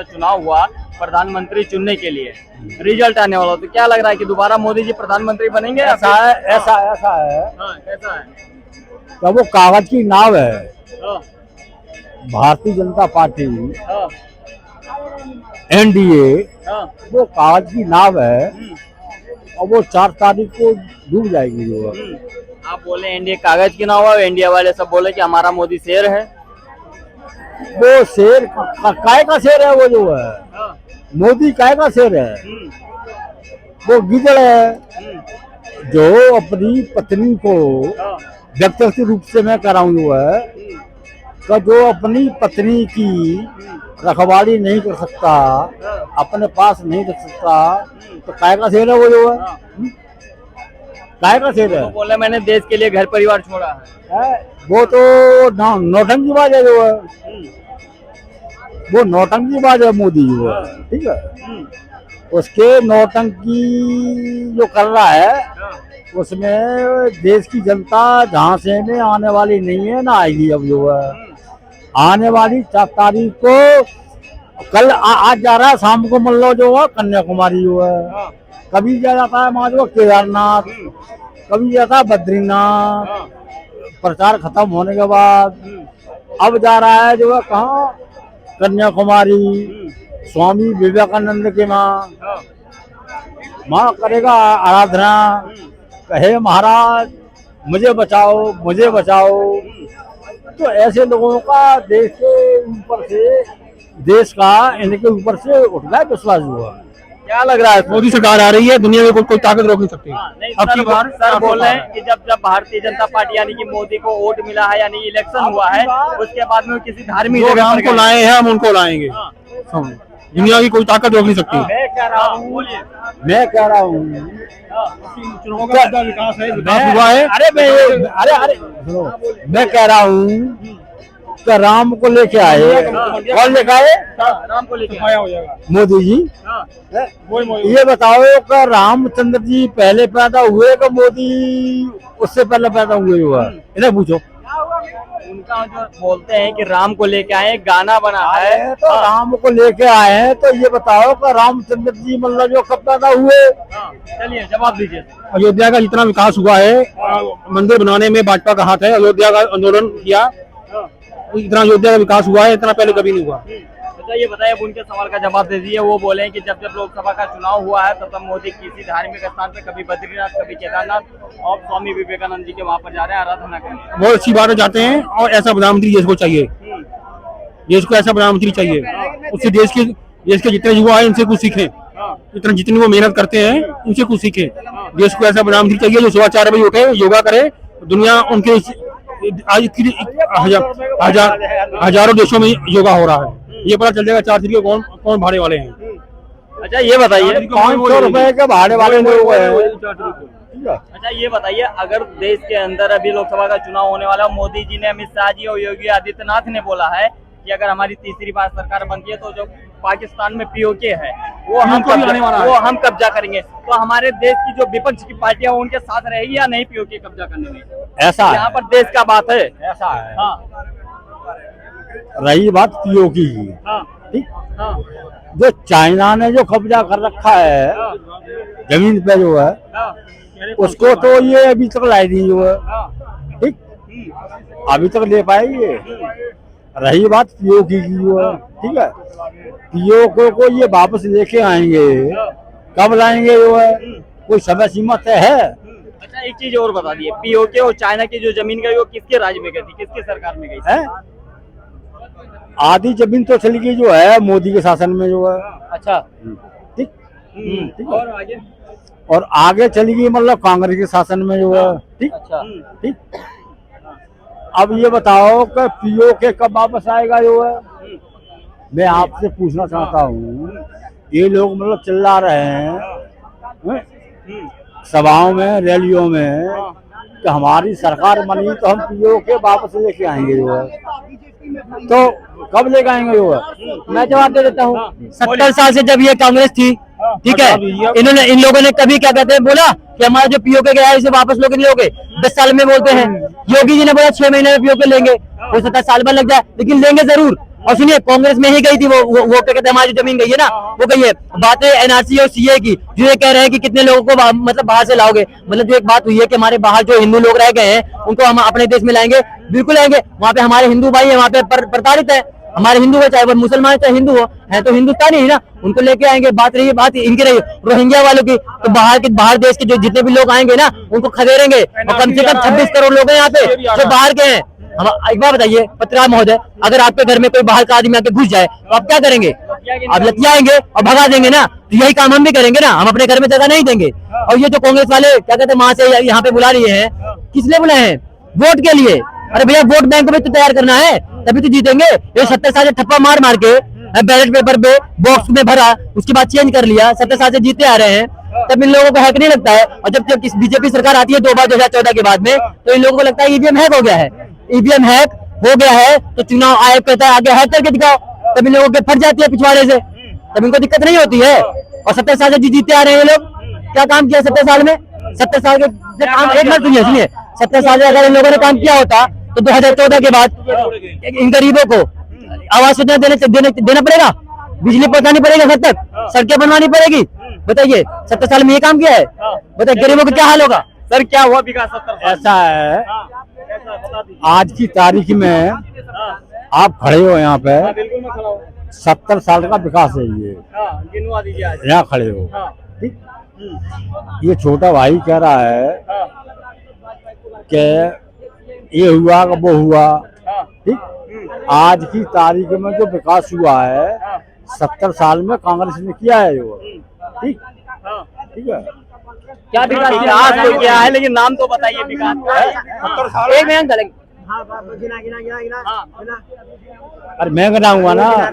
चुनाव हुआ प्रधानमंत्री चुनने के लिए, रिजल्ट आने वाला, तो क्या लग रहा है कि दोबारा मोदी जी प्रधानमंत्री बनेंगे? ऐसा है, ऐसा है। हाँ, कैसा है? क्या वो कागज की नाव है? हाँ, भारतीय जनता पार्टी, हाँ, एनडीए, हाँ, वो कागज की नाव है और वो 4 तारीख को डूब जाएगी जो है। आप बोले एनडीए कागज की नाव है, इंडिया वाले सब बोले कि हमारा मोदी शेर है। वो शेर काय का शेर है वो जो है, हाँ, मोदी काय का शेर है? वो गिदड़ है जो अपनी पत्नी को हाँ, व्यक्तिगत रूप से मैं कराऊं जो है, का जो अपनी पत्नी की रखवाली नहीं कर सकता, अपने पास नहीं रख सकता, तो काय का शेर है वो जो है? काय का शेर है? तो बोले मैंने देश के लिए घर परिवार छोड़ा है। वो तो नौटंकीबाज है जो है, वो नौटंकीबाज है मोदी जो है, ठीक है। उसके नौटंकी जो कर रहा है उसमें देश की जनता झांसे में आने वाली नहीं है, ना आएगी अब जो है। आने वाली 4 तारीख को, कल आज जा रहा है शाम को मान लो जो है कन्याकुमारी जो है, कभी जाता है वहाँ जो केदारनाथ, कभी जाता है बद्रीनाथ, प्रचार खत्म होने के बाद अब जा रहा है जो है कहाँ, कन्याकुमारी, स्वामी विवेकानंद के माँ करेगा आराधना, कहे महाराज मुझे बचाओ मुझे बचाओ। तो ऐसे लोगों का देश के ऊपर से, देश का इनके ऊपर से उठ गया विश्वास हुआ। क्या लग रहा है? मोदी सरकार आ रही है, दुनिया में कोई ताकत रोक नहीं सकती। नहीं, अब की बार सर बोल रहे हैं कि जब भारतीय जनता पार्टी यानी कि मोदी को वोट मिला है, यानी इलेक्शन हुआ है, उसके बाद में किसी धार्मिक जो जगह राम पर को गए। लाए हैं हम उनको लाएंगे। हाँ। दुनिया की कोई ताकत रोक नहीं सकती। मैं कह रहा हूँ, बोलिए। मैं कह रहा हूँ, विकास हुआ है। अरे सुनो, मैं कह रहा हूँ कि राम को लेके आए, कौन लेके आए? राम को लेके आए। मोदी जी। हाँ। ये बताओ कि रामचंद्र जी पहले पैदा हुए कि मोदी उससे पहले पैदा हुए हुआ? इन्हें पूछो। उनका जो बोलते हैं कि राम को लेके आए, गाना बना है, तो राम को लेके आए हैं, तो ये बताओ कि रामचंद्र जी मतलब जो कब पैदा हुए? चलिए जवाब दीजिए। अयोध्या का जितना विकास हुआ है, मंदिर बनाने में भाजपा का हाथ है, अयोध्या का आंदोलन किया, इतना अयोध्या का विकास हुआ है, इतना पहले कभी नहीं हुआ। अच्छा ये बताइए, अब उनके सवाल का जवाब दे दीजिए। वो बोले कि जब जब लोकसभा का चुनाव हुआ है तब मोदी किसी धार्मिक स्थान पे, कभी बद्रीनाथ, कभी केदारनाथ और स्वामी विवेकानंद जी के वहाँ पर जा रहे हैं आराधना करने। बहुत अच्छी बात है, जाते हैं, और ऐसा प्रधानमंत्री देश को चाहिए, देश को ऐसा प्रधानमंत्री चाहिए। उससे देश के जितने युवा है उनसे कुछ सीखें, जितनी वो मेहनत करते हैं उनसे कुछ सीखें। देश को ऐसा प्रधानमंत्री चाहिए जो सुबह 4 बजे उठे, योगा करे, दुनिया उनके आज हजारों देशों में योगा हो रहा है। ये पता चल जाएगा 4 तारीख को कौन भाड़े वाले हैं। अच्छा ये बताइए, 500 रुपए के भाड़े वाले लोग हैं। अच्छा ये बताइए, अगर देश के अंदर अभी लोकसभा का चुनाव होने वाला, मोदी जी ने, अमित शाह जी और योगी आदित्यनाथ ने बोला है कि अगर हमारी तीसरी बार सरकार बनती है तो जो पाकिस्तान में पीओके है वो हम कब्जा करेंगे। तो हमारे देश की जो विपक्ष की पार्टियां उनके साथ रहेगी या नहीं पीओके कब्जा करने में? ऐसा यहाँ पर देश का बात है। ऐसा है। हाँ, रही बात पीओके की, हाँ, ठीक, हाँ, जो चाइना ने जो कब्जा कर रखा है जमीन पे जो है, हाँ, उसको तो ये अभी तक लाई दी जो है, हाँ, ठीक, अभी तक ले पाएंगे। रही बात पीओके की जो है, ठीक है, पीओके को ये वापस लेके आएंगे, कब लाएंगे जो है, कोई समय सीमा तय है? अच्छा एक चीज और बता दिए, पीओके और चाइना की जो जमीन गई वो किसके राज में गई थी, किसके सरकार में गई थी? आधी जमीन तो चली गई जो है मोदी के शासन में जो है। अच्छा, ठीक, ठीक, और आगे? और आगे चली गई मतलब कांग्रेस के शासन में जो है। ठीक, अच्छा, ठीक। अब ये बताओ कि पीओके कब वापस आएगा जो है? मैं आपसे पूछना चाहता हूँ, ये लोग मतलब चिल्ला रहे हैं सभाओं में, रैलियों में कि हमारी सरकार बनी तो हम पीओके वापस लेके आएंगे जो है, तो कब लेके आएंगे जो है? मैं जवाब दे देता हूँ, 70 साल से जब ये कांग्रेस थी, ठीक है, इन लोगों ने कभी क्या कहते हैं बोला कि हमारा जो पीओके गया है इसे वापस लोगे नहीं लोगे। 10 साल में बोलते हैं। योगी जी ने बोला 6 महीने में पीओके लेंगे, हो सकता है साल भर लग जाए, लेकिन लेंगे जरूर। और सुनिए कांग्रेस में ही गई थी वो क्या कहते हैं, हमारी जमीन गई है ना, वो गई है। बातें एनआरसी और सीए की, जो ये कह रहे हैं कि कितने लोगों को मतलब बाहर से लाओगे, मतलब जो एक बात हुई है कि हमारे बाहर जो हिंदू लोग रह गए हैं उनको हम अपने देश में लाएंगे, बिल्कुल आएंगे। वहाँ पे हमारे हिंदू भाई है, वहाँ पे प्रताड़ित है, हमारे हिंदू है, चाहे वो मुसलमान चाहे हिंदू हो, है तो हिंदुस्तानी ही ना, उनको लेके आएंगे। बात रही बात इनकी रही रोहिंग्या वालों की, तो बाहर देश के जो जितने भी लोग आएंगे ना उनको खदेड़ेंगे। और कम से कम 26 करोड़ लोग हैं यहाँ पे जो बाहर के हैं। हम एक बात बताइए पत्रकार महोदय, अगर आपके घर में कोई बाहर का आदमी आके घुस जाए तो आप क्या करेंगे? आप लतियाएंगे और भगा देंगे ना, तो यही काम हम भी करेंगे ना, हम अपने घर में जगह नहीं देंगे। और ये जो कांग्रेस वाले क्या कहते हैं वहां से यहाँ पे बुला रही है, किस लिए बुलाए हैं? वोट के लिए। अरे भैया वोट बैंक में तो तैयार करना है, तभी तो जीतेंगे। ये 70 साल से ठप्पा मार मार के बैलेट पेपर पे बॉक्स में भरा, उसके बाद चेंज कर लिया, 70 साल से जीते आ रहे हैं, तब इन लोगों को हैक नहीं लगता है। और जब बीजेपी सरकार आती है 2 बार 2014 के बाद में, तो इन लोगों को लगता है ईवीएम हैक हो गया है। ईवीएम हैक हो गया है तो चुनाव आयोग कहता है आगे हैक करके दिखाओ, तब इन लोगों के फट जाती है पिछवाड़े से, तब इनको दिक्कत नहीं होती है। और 70 साल से जीते आ रहे हैं ये लोग, क्या काम किया 70 साल में? 70 साल के काम एक मिनट सुनिए, 70 साल से अगर इन लोगों ने काम किया होता तो 2014 के बाद इन गरीबों को आवास योजना देना पड़ेगा, बिजली पहुंचानी पड़ेगी घर तक, सड़कें बनवानी पड़ेगी। बताइए 70 साल में ये काम किया है? बताइए गरीबों का क्या हाल होगा? सर क्या हुआ विकास 70 साल? ऐसा है, ऐसा बता दीजिए। आज की तारीख में आप खड़े हो यहाँ पे, बिल्कुल मैं खड़ा हूँ। 70 साल का विकास है ये, गिनवा दीजिए आज। यहाँ खड़े हो। हाँ। ठीक, ये छोटा भाई कह रहा है कि ये हुआ कि वो हुआ। ठीक, आज की तारीख में जो विकास हुआ है 70 साल में कांग्रेस ने किया है वो। ठीक, ठीक है। क्या विकास तो किया है, लेकिन नाम तो बताइए विकास का। एक मिनट अरे मैं गिनाऊंगा ना।